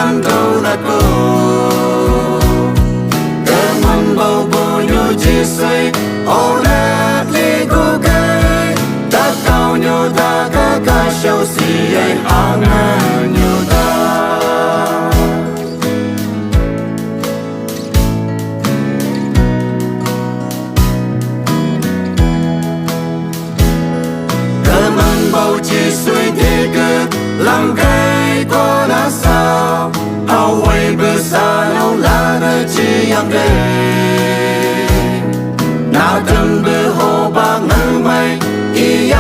ban đầu là cô cơ mong bầu bồ nhô chi suy ô nát li cô cây ta cao nhô ta cả sâu xì ai hàng nhô ta cơ mong bầu chi suy thế cơ làm cây có đã sao hao quay bờ xa lâu lá nơi chi yang đây na tâm bờ hồ ba ngư mây ia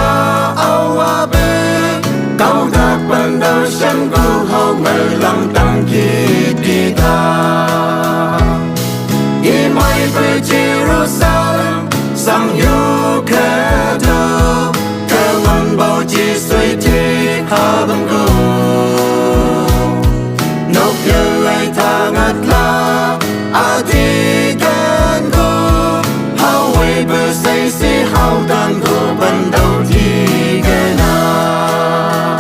ao a bê cao thác ban đầu sân cô hậu ngờ lòng tăng kia đi ta i mai về Jerusalem sang yêu khẽ thơ cơ mong bao chi suy thế ha bằng cô nốt nhớ ai thang ngắt la a thi đến cô hao quay bờ say xí hao tan cô ban đầu thì cái na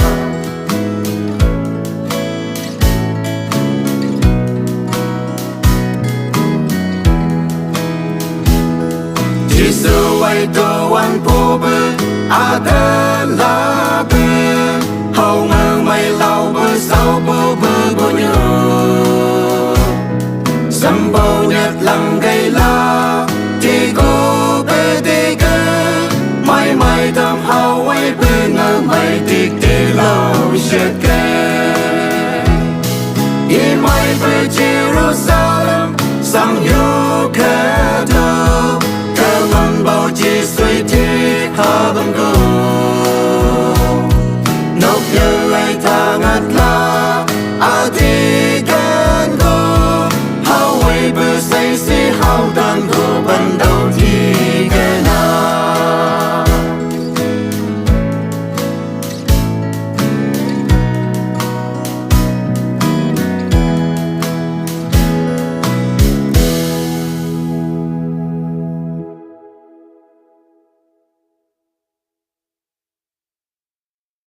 chỉ sự quay tô anh phố bờ a tên là bờ hầu ngờ mây lau bờ sau bờ nhớ sắm bao nhật lặng gây la thì cô bé đi cơ mãi mãi thầm hao quay bờ ngờ mây tiếc thì lâu chết kề i mai về Jerusalem sang yêu khẽ